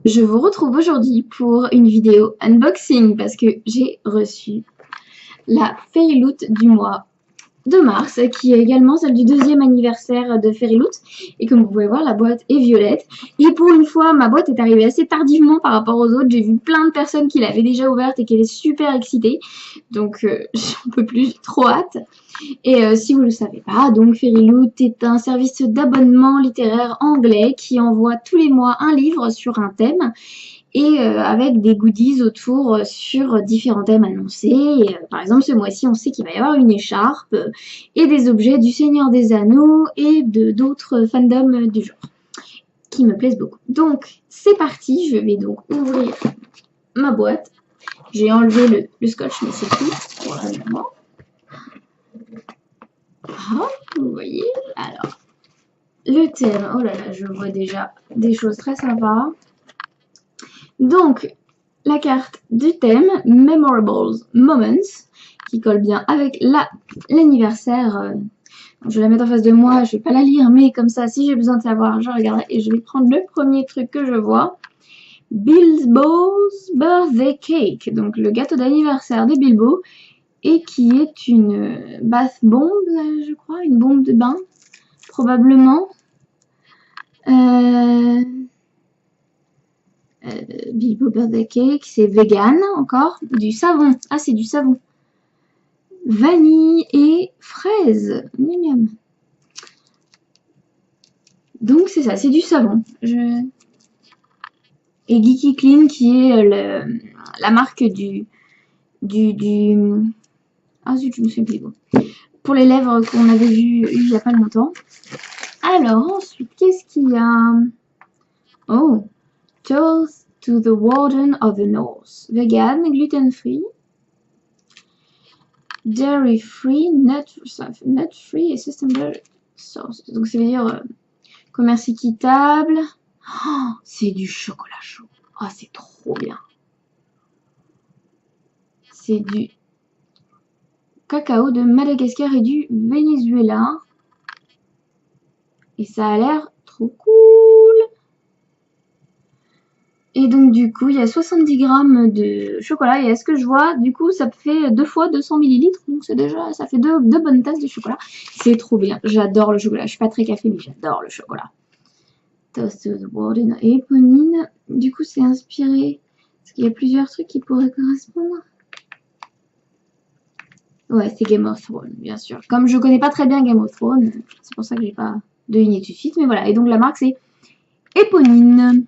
Je vous retrouve aujourd'hui pour une vidéo unboxing parce que j'ai reçu la Fairyloot du mois de mars, qui est également celle du deuxième anniversaire de Fairyloot. Et comme vous pouvez voir, la boîte est violette. Et pour une fois, ma boîte est arrivée assez tardivement par rapport aux autres. J'ai vu plein de personnes qui l'avaient déjà ouverte et qui étaient super excitées. Donc j'en peux plus, j'ai trop hâte. Et si vous ne le savez pas, donc Fairyloot est un service d'abonnement littéraire anglais qui envoie tous les mois un livre sur un thème et avec des goodies autour sur différents thèmes annoncés. Et, par exemple, ce mois-ci, on sait qu'il va y avoir une écharpe et des objets du Seigneur des Anneaux et d'autres fandoms du genre qui me plaisent beaucoup. Donc, c'est parti, je vais donc ouvrir ma boîte. J'ai enlevé le scotch, mais c'est tout pour le moment. Ah, vous voyez, alors, le thème, oh là là, je vois déjà des choses très sympas. Donc, la carte du thème, Memorables Moments, qui colle bien avec l'anniversaire. Je vais la mettre en face de moi, je vais pas la lire, mais comme ça, si j'ai besoin de savoir, je regarderai et je vais prendre le premier truc que je vois. Bilbo's Birthday Cake, donc le gâteau d'anniversaire de Bilbo, et qui est une bath bomb, je crois, une bombe de bain, probablement. Bilbo Birthday Cake, c'est vegan encore. Du savon. Ah, c'est du savon. Vanille et fraise. Miam. Donc, c'est ça, c'est du savon. Et Geeky Clean, qui est la marque du... Ah zut, je me souviens plus. Pour les lèvres qu'on avait vu il n'y a pas longtemps. Alors, ensuite, qu'est-ce qu'il y a? Oh, Toast to the Warden of the North. Vegan, gluten-free. Dairy-free, nut-free et sustainable source. Donc, ça veut dire commerce équitable. Oh, c'est du chocolat chaud. Oh, c'est trop bien. C'est du cacao de Madagascar et du Venezuela. Et ça a l'air trop cool. Et donc, du coup, il y a 70 grammes de chocolat. Et est-ce que je vois, du coup, ça fait 2 fois 200 millilitres. Donc, c'est déjà, ça fait deux bonnes tasses de chocolat. C'est trop bien. J'adore le chocolat. Je suis pas très café, mais j'adore le chocolat. Toast to the Warden et Éponine. Du coup, c'est inspiré. Parce qu'il y a plusieurs trucs qui pourraient correspondre. Ouais, c'est Game of Thrones, bien sûr. Comme je connais pas très bien Game of Thrones, c'est pour ça que j'ai pas deviné tout de suite. Mais voilà. Et donc, la marque, c'est Éponine.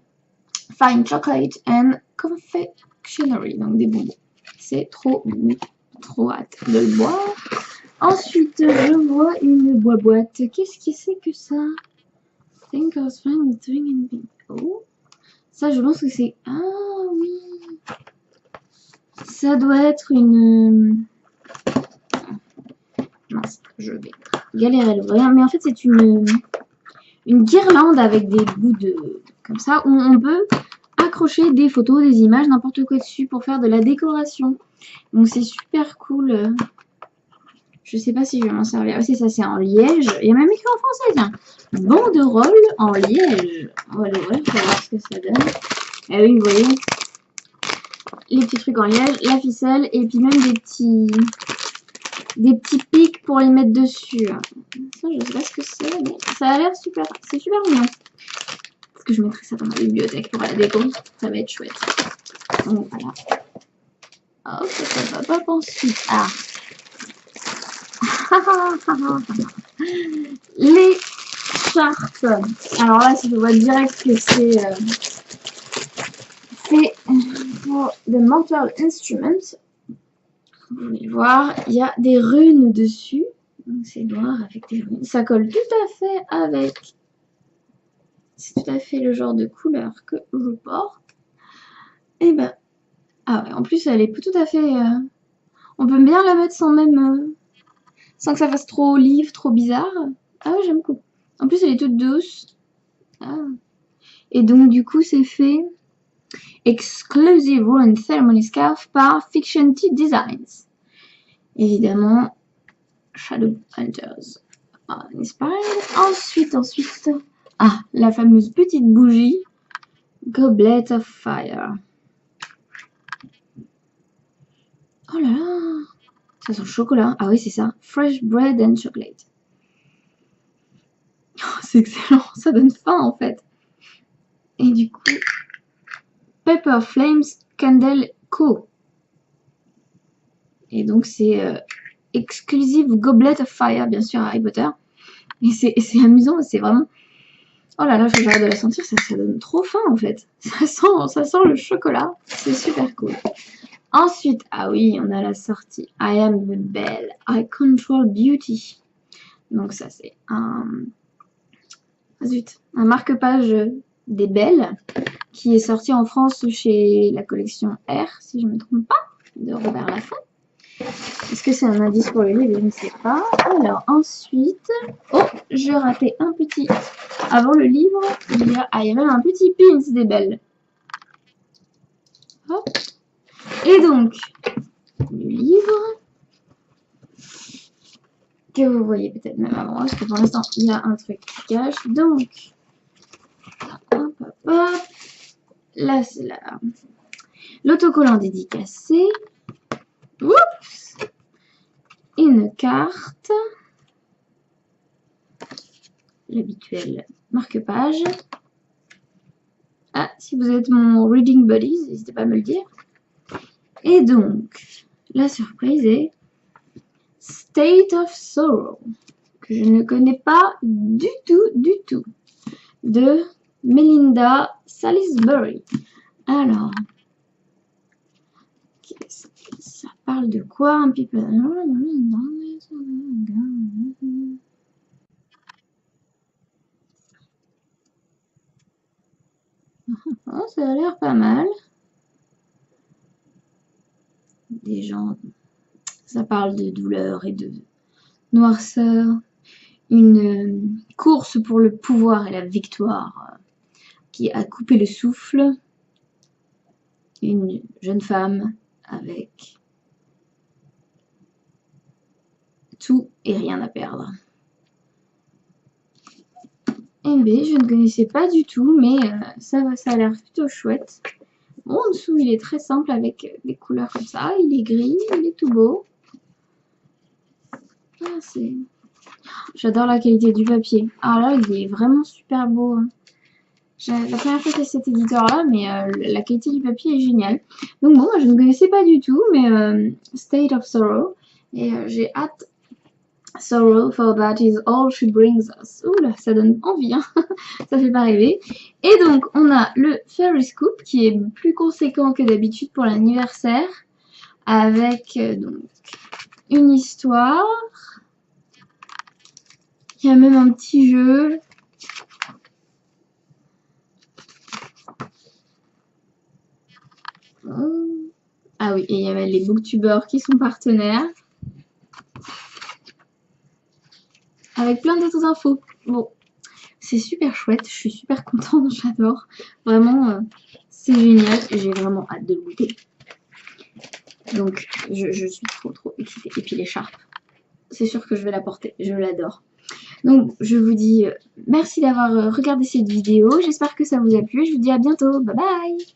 Fine Chocolate and Confectionery, donc des bonbons. C'est trop hâte de le boire. Ensuite, je vois une boîte. Qu'est-ce que c'est que ça? Think of fine drink and pink. Oh, ça, je pense que c'est... Ah oui. Ça doit être une... Mince, je vais galérer à l'ouvrir. Mais en fait, c'est une guirlande avec des bouts de... Comme ça, où on peut accrocher des photos, des images, n'importe quoi dessus pour faire de la décoration. Donc c'est super cool. Je sais pas si je vais m'en servir. Ah, c'est ça, c'est en liège. Il y a même écrit en français, tiens. Banderole en liège. On va l'ouvrir pour voir ce que ça donne. Ah oui, vous voyez. Les petits trucs en liège, la ficelle, et puis même des petits pics pour les mettre dessus. Ça, je sais pas ce que c'est, mais ça a l'air super. C'est super mignon. Est-ce que je mettrai ça dans ma bibliothèque pour la déco? Ça va être chouette. Donc voilà. Hop, ça va pas ensuite. Ah. Les chartes. Alors là, si je vois direct que c'est pour The Mental Instrument. Vous allez voir, il y a des runes dessus. Donc c'est noir avec des runes. Ça colle tout à fait avec... C'est tout à fait le genre de couleur que je porte. Et ben... Ah ouais, en plus elle est tout à fait... On peut bien la mettre sans même... sans que ça fasse trop olive, trop bizarre. Ah ouais, j'aime beaucoup. En plus, elle est toute douce. Ah. Et donc, du coup, c'est fait Exclusive Rune Ceremony Scarf par Fiction Tea Designs. Évidemment, Shadowhunters Inspired. Ensuite, ah, la fameuse petite bougie. Goblet of Fire. Oh là là, ça sent le chocolat. Ah oui, c'est ça. Fresh bread and chocolate. Oh, c'est excellent, ça donne faim en fait. Et du coup, Pepper Flames Candle Co. Et donc c'est exclusive Goblet of Fire, bien sûr, Harry Potter. Et c'est amusant, c'est vraiment... Oh là là, je regarde de la sentir, ça donne trop faim en fait. Ça sent le chocolat, c'est super cool. Ensuite, ah oui, on a la sortie I Am the Belle, I Control Beauty. Donc ça c'est un marque-page des Belles qui est sorti en France chez la collection R, si je ne me trompe pas, de Robert Laffont. Est-ce que c'est un indice pour le livre? Je ne sais pas. Alors ensuite, oh, je ratais un petit. Avant le livre, il y avait un petit pins des Belles. Hop. Et donc, le livre, que vous voyez peut-être même avant, parce que pour l'instant, il y a un truc qui cache. Donc, hop, hop, hop. Là, c'est l'autocollant dédicacé. Oups. Une carte. L'habituel marque-page. Ah, si vous êtes mon Reading Buddies, n'hésitez pas à me le dire. Et donc, la surprise est State of Sorrow, que je ne connais pas du tout, de Melinda Salisbury. Alors, ça parle de quoi un petit peu? Oh, ça a l'air pas mal. Des gens, ça parle de douleur et de noirceur. Une course pour le pouvoir et la victoire qui a coupé le souffle. Une jeune femme avec tout et rien à perdre. Eh bien, je ne connaissais pas du tout, mais ça a l'air plutôt chouette. Bon, en dessous, il est très simple avec des couleurs comme ça. Il est gris, il est tout beau. Ah, j'adore la qualité du papier. Ah là, il est vraiment super beau. La première fois que j'ai cet éditeur-là, mais la qualité du papier est géniale. Donc bon, moi, je ne connaissais pas du tout, mais State of Sorrow. Et j'ai hâte. Sorrow, for that is all she brings us. Ouh là, ça donne envie, hein. Ça fait pas rêver. Et donc, on a le Fairy Scoop, qui est plus conséquent que d'habitude pour l'anniversaire. Avec donc une histoire. Il y a même un petit jeu. Ah oui, et il y a les booktubers qui sont partenaires. Avec plein d'autres infos. Bon, c'est super chouette, je suis super contente, j'adore. Vraiment, c'est génial, j'ai vraiment hâte de le goûter. Donc, je suis trop excitée. Et puis l'écharpe, c'est sûr que je vais la porter, je l'adore. Donc, je vous dis merci d'avoir regardé cette vidéo, j'espère que ça vous a plu. Je vous dis à bientôt, bye bye!